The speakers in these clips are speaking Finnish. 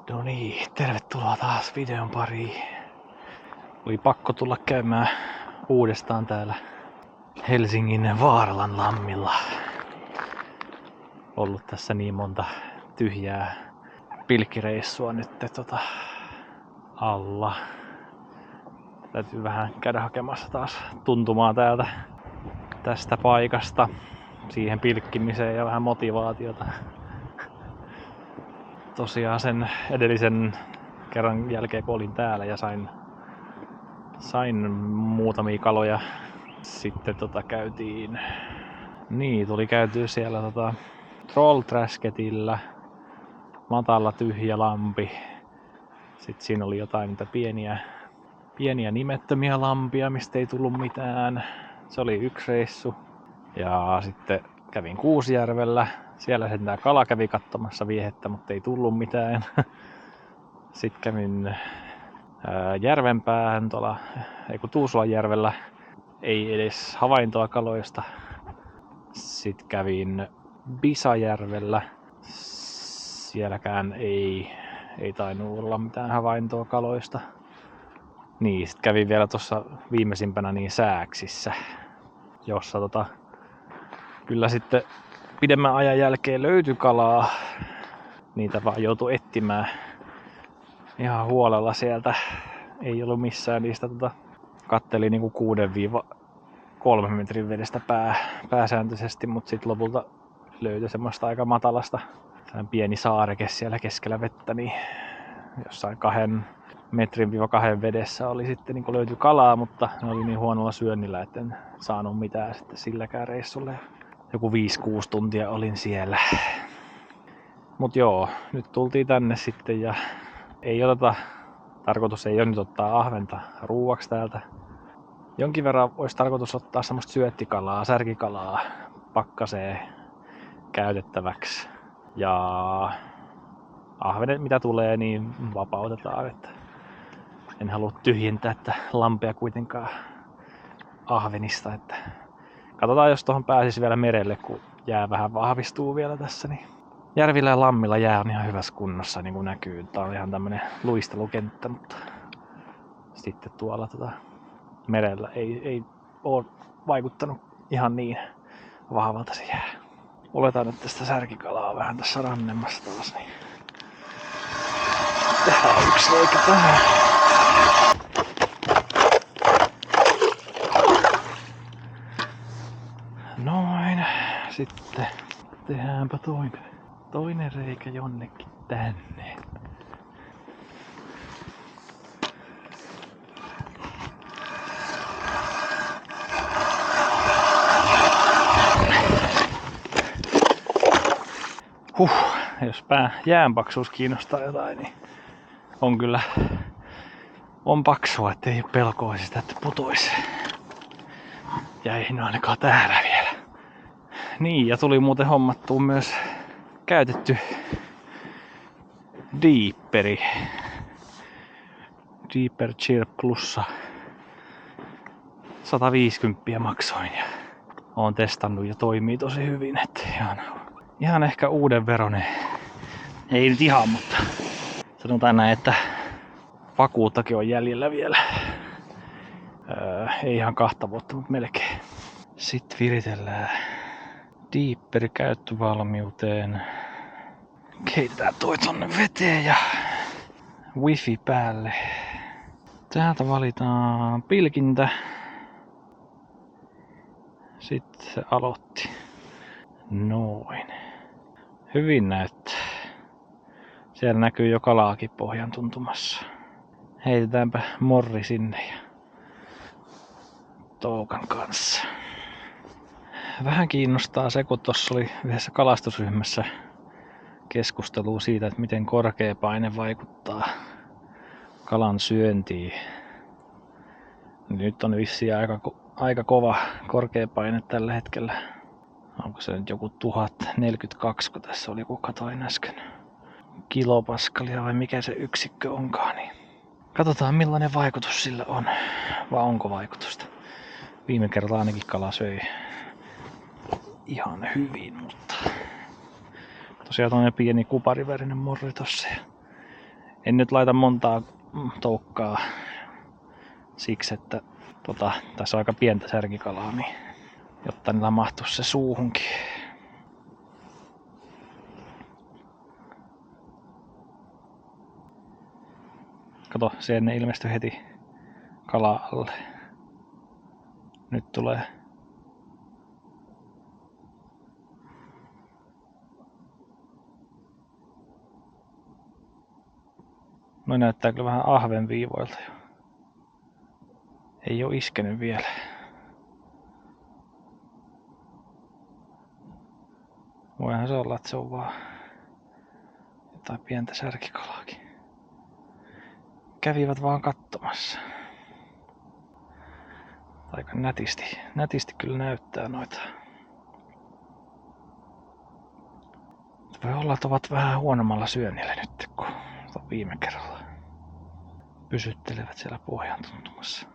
No niin, tervetuloa taas videon pariin. Oli pakko tulla käymään uudestaan täällä Helsingin Vaaralan lammilla. Ollut tässä niin monta tyhjää pilkkireissua nyt alla. Täytyy vähän käydä hakemassa taas tuntumaa tästä paikasta siihen pilkkimiseen ja vähän motivaatiota. Tosiaan sen edellisen kerran jälkeen kun olin täällä ja sain muutamia kaloja. Sitten tuli käytyä siellä Troll Trasketillä. Matala tyhjä lampi. Sitten siinä oli jotain niitä pieniä nimettömiä lampia, mistä ei tullut mitään. Se oli yksi reissu. Ja sitten kävin Kuusjärvellä. Siellä sentään kala kävi katsomassa viehettä, mutta ei tullut mitään. Sitten kävin järvenpäähän Tuusulanjärvellä. Ei edes havaintoa kaloista. Sitten kävin Bisajärvellä. Sielläkään ei tainnut olla mitään havaintoa kaloista. Niin, sit kävin vielä tuossa viimeisimpänä Sääksissä, jossa kyllä sitten pidemmän ajan jälkeen löytyi kalaa. Niitä vaan joutui etsimään ihan huolella sieltä. Ei ollut missään niistä katteli niinku 6-3 metrin vedestä pääsääntöisesti, mutta sitten lopulta löytyi semmoista aika matalasta. Pieni saareke siellä keskellä vettä, niin jossain 2 metrin 2 vedessä oli sitten niin löytyi kalaa, mutta ne oli niin huonolla syönnillä, että en saanut mitään sitten silläkään reissulle. Joku 5-6 tuntia olin siellä. Mut joo, nyt tultiin tänne sitten ja tarkoitus ei ole nyt ottaa ahventa ruuaksi täältä. Jonkin verran olisi tarkoitus ottaa semmoista syöttikalaa, särkikalaa pakkaseen käytettäväksi. Ja ahvenet mitä tulee, niin vapautetaan. Että en halua tyhjentää lampea kuitenkaan ahvenista. Että katsotaan, jos tuohon pääsisi vielä merelle, kun jää vähän vahvistuu vielä tässä. Niin järvillä ja lammilla jää on ihan hyvässä kunnossa, niin kuin näkyy. Tää on ihan tämmönen luistelukenttä, mutta sitten tuolla merellä ei ole vaikuttanut ihan niin vahvalta se jää. Oletaan nyt tästä särkikalaa vähän tässä rannemmassa taas, niin tehdään yksi reikä tähän. Noin, sitten tehdäänpä toinen reikä jonnekin tänne. Jos jäänpaksuus kiinnostaa jotain, niin on paksua, ettei ole pelkoa sitä, että putoisi. Ja ei ainakaan täällä vielä. Niin, ja tuli muuten hommattua myös käytetty diipperi. Deeper Chirp Plussa. 150 maksoin ja oon testannut ja toimii tosi hyvin, että ihan ehkä uuden veronen. Ei nyt ihan, mutta sanotaan näin, että vakuuttakin on jäljellä vielä. Ei ihan 2 vuotta, mutta melkein. Sitten viritellään diipperi käyttövalmiuteen. Keitetään toi tonne veteen ja wifi päälle. Täältä valitaan pilkintä. Sitten se aloitti. Noin. Hyvin näyttää. Siellä näkyy jo kalaakin pohjan tuntumassa. Heitetäänpä morri sinne ja toukan kanssa. Vähän kiinnostaa se, kun tuossa oli yhdessä kalastusryhmässä keskustelua siitä, että miten korkea paine vaikuttaa kalan syöntiin. Nyt on vissiin aika kova korkea paine tällä hetkellä. Onko se nyt joku 1042, kun tässä oli, kun katoin äsken. Kilopaskalia vai mikä se yksikkö onkaan. Niin katsotaan millainen vaikutus sillä on. Vai onko vaikutusta. Viime kerralla ainakin kala söi ihan hyvin, mutta tosiaan toinen pieni kuparivärinen morri tossa. En nyt laita montaa toukkaa siksi, että tässä on aika pientä särkikalaa, niin jotta niillä mahtuisi se suuhunkin. Kato, siellä ne ilmestyi heti kala alle. Nyt tulee. No näyttää kyllä vähän ahvenviivoilta jo. Ei oo iskenyt vielä. Voihan se olla, että se on vaan jotain pientä särkikalaakin. Kävivät vaan katsomassa. Aika nätisti kyllä näyttää noita. Voi olla, että ovat vähän huonommalla syönnillä nyt kuin viime kerralla. Pysyttelevät siellä pohjan tuntumassa.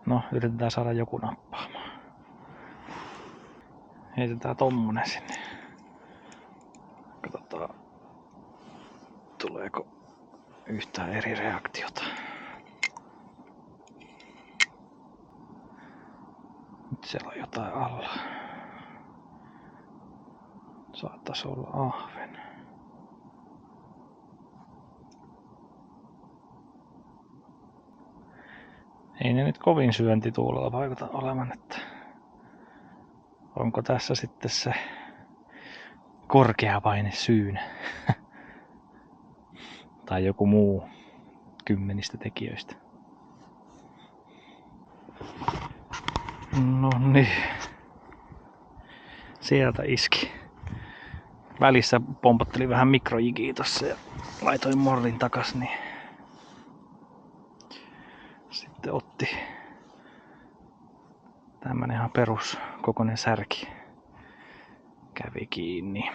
No, yritetään saada joku nappaamaan. Heitetään tommonen sinne. Katsotaan, tuleeko yhtään eri reaktiota. Nyt siellä on jotain alla. Saattaisi olla ahven. Ei ne nyt kovin syöntituulella vaikuta olevan, että onko tässä sitten se korkea paine syynä tai joku muu kymmenistä tekijöistä. No niin, sieltä iski. Välissä pompattelin vähän mikrojigiä tossa ja laitoin morrin takas, niin sitten otti tämmönen ihan peruskokoinen särki. Kävi kiinni.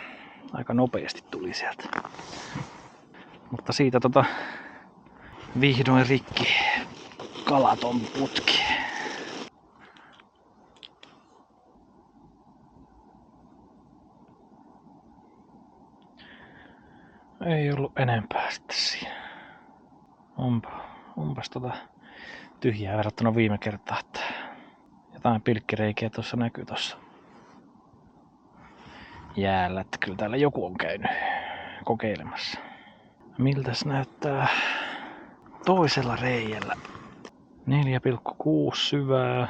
Aika nopeasti tuli sieltä. Mutta siitä vihdoin rikki kalaton putki. Ei ollut enempää sitten siinä. Onpas tyhjää verrattuna viime kertaa, että jotain pilkkireikiä tuossa näkyy tuossa jäällä, että kyllä täällä joku on käynyt kokeilemassa. Miltäs näyttää toisella reijällä? 4,6 syvää.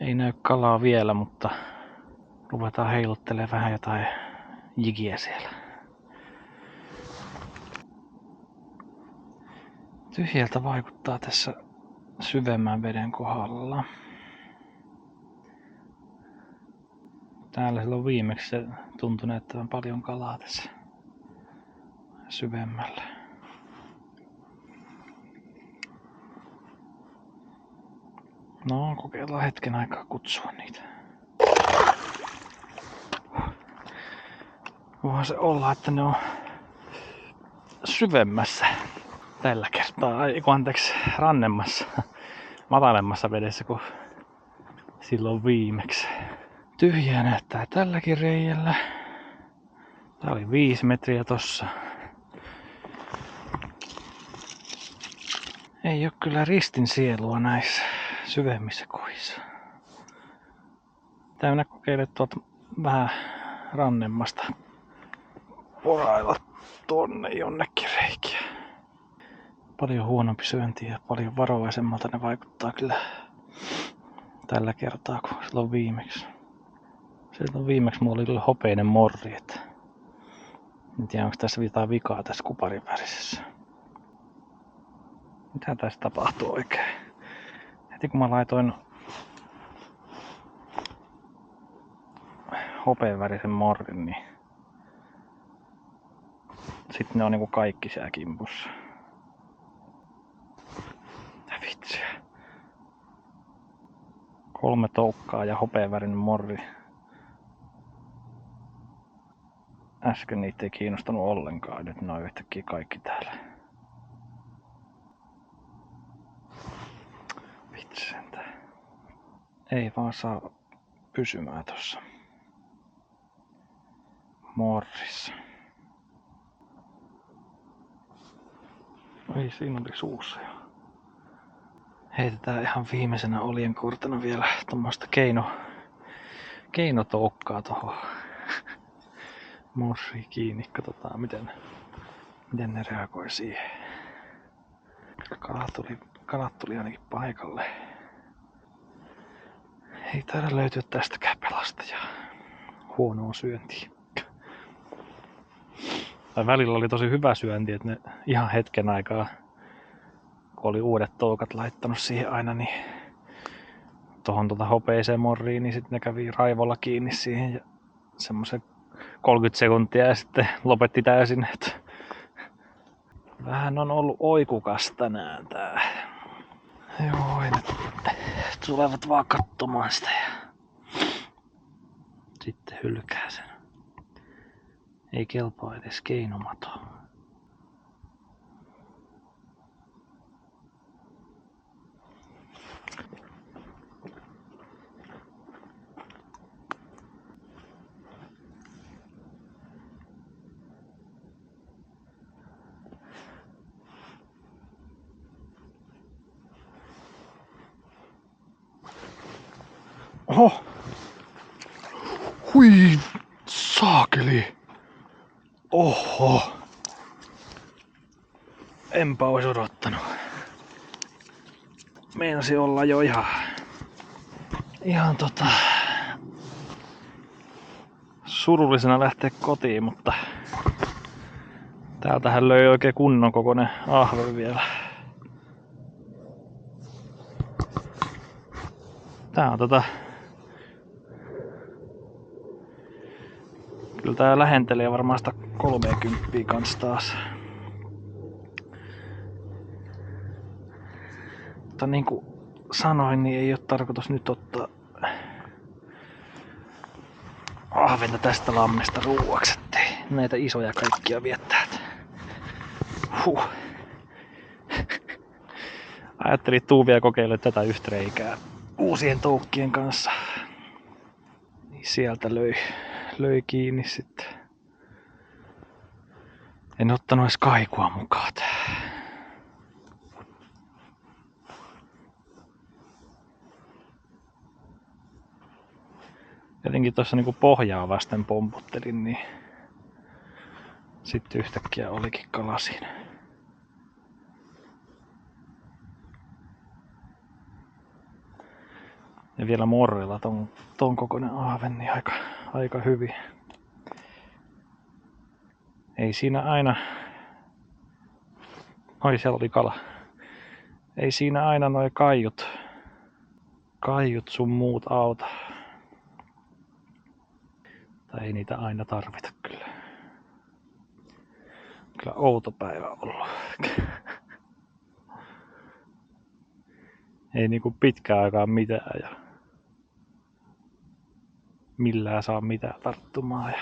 Ei näy kalaa vielä, mutta ruvetaan heiluttelemaan vähän jotain jigiä siellä. Tyhjältä vaikuttaa tässä syvemmän veden kohdalla. Täällä silloin viimeksi se tuntui näyttävän paljon kalaa tässä syvemmällä. No, kokeillaan hetken aikaa kutsua niitä. Voihan se olla, että ne on syvemmässä tällä kertaa. Rannemmassa, matalemmassa vedessä kuin silloin viimeksi. Tyhjää näyttää tälläkin reijällä. Tää oli 5 metriä tossa. Ei oo kyllä ristin sielua näissä syvemmissä kohdissa. Täynnä kokeile tuolta vähän rannemmasta porailla tonne jonnekin reikiä. Paljon huonompi syönti ja paljon varovaisemmalta ne vaikuttaa kyllä tällä kertaa kuin silloin viimeksi. Silloin viimeksi mulla oli kyllä hopeinen morri, että en tiedä onko tässä jotain vikaa tässä kuparin värisessä. Mitä tässä tapahtuu oikein? Heti kun mä laitoin hopeenvärisen morrin, niin sitten ne on niinku kaikki siellä kimpussa. Mitä vitsiä. 3 toukkaa ja hopeenvärinen morri. Äsken niitä ei kiinnostanut ollenkaan, nyt ne on yhtäkkiä kaikki täällä. Vitsi sentään. Ei vaan saa pysymään tossa morrissa. Ei, siinä oli suussa jo. Heitetään ihan viimeisenä oljenkortena vielä tommoista keinotoukkaa tohon morsiin kiinni. Katsotaan miten ne reagoi siihen. Kalat tuli ainakin paikalle. Ei taida löytyä tästäkään pelastajaa. Huonoa syöntiä. Tai välillä oli tosi hyvä syönti, että ne ihan hetken aikaa, kun oli uudet toukat laittanut siihen aina, niin tohon hopeiseen morriin, niin sitten ne kävi raivolla kiinni siihen ja semmoisen 30 sekuntia ja sitten lopetti täysin. Että vähän on ollut oikukas tänään tää. Joo, ei ne tulevat vaan katsomaan sitä ja sitten hylkää sen. Ei kelpaa edes keinomato. Oho! Hui! Saakeli! Oho! Enpä ois odottanut. Meinasi olla jo ihan surullisena lähteä kotiin, mutta täältähän löi oikein kunnon kokoinen ahven vielä. Tää on kyllä tää lähentelee varmaan sitä 30 kans taas. Mutta niin kuin sanoin, niin ei oo tarkoitus nyt ottaa ahventa tästä lammesta ruuaksi, ettei näitä isoja kaikkia viettää. Ajattelin tuuvia kokeilla tätä yhtä reikää uusien toukkien kanssa. Niin sieltä löi kiinni sitten. En ottanut edes kaikua mukaan. Jotenkin tuossa niinku pohjaa vasten pomputtelin, niin sitten yhtäkkiä olikin kala siinä. Ja vielä morrilla ton kokoinen ahven, niin aika hyvin. Ei siinä aina... Oi, siellä oli kala. Ei siinä aina noi kaiut sun muut auta. Tai ei niitä aina tarvita kyllä. Kyllä outo päivä ollut. Ei niinku pitkään aikaan mitään ja millään saa mitään tarttumaan. Ja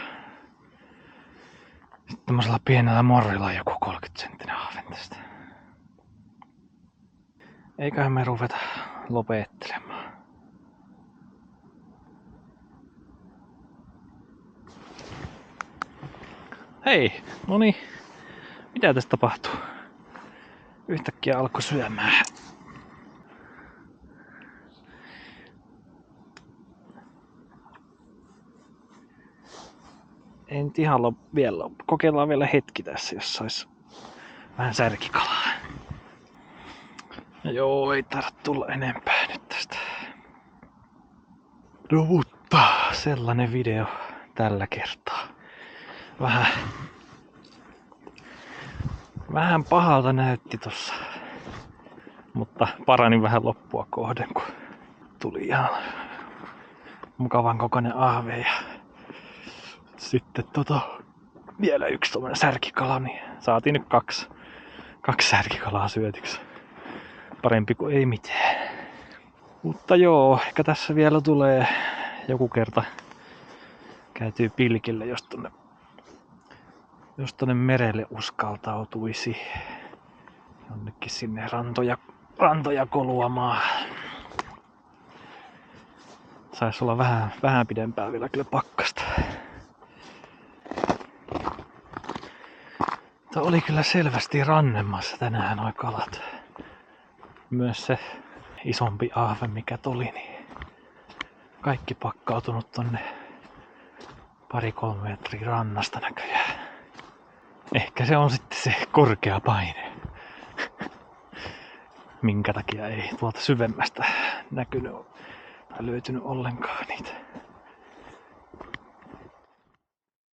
sitten tämmöisellä pienellä morrilla joku 30 senttinen ahven tästä. Eiköhän me ruveta lopettelemaan. Hei, noni. Mitä tässä tapahtuu? Yhtäkkiä alkoi syömään. Ei nyt ihan vielä. Kokeillaan vielä hetki tässä, jos sais vähän särkikalaa. Ja joo, ei tarvitse tulla enempää nyt tästä. No mutta sellainen video tällä kertaa. Vähän pahalta näytti tossa. Mutta paranin vähän loppua kohden, kun tuli ihan mukavan kokoinen ahve ja sitten vielä yksi tommonen särkikala, niin saatiin nyt kaksi särkikalaa syötyksi. Parempi kuin ei mitään. Mutta joo, ehkä tässä vielä tulee joku kerta käytyy pilkille, jos tonne merelle uskaltautuisi. Jonnekin sinne rantoja koluamaan. Sais olla vähän pidempää vielä kyllä pakkasta. oli kyllä selvästi rannemmassa tänään noi kalat. Myös se isompi ahve mikä tuli, niin kaikki pakkautunut tonne 2-3 metriä rannasta näköjään. Ehkä se on sitten se korkea paine, minkä takia ei tuolta syvemmästä näkynyt tai löytynyt ollenkaan niitä.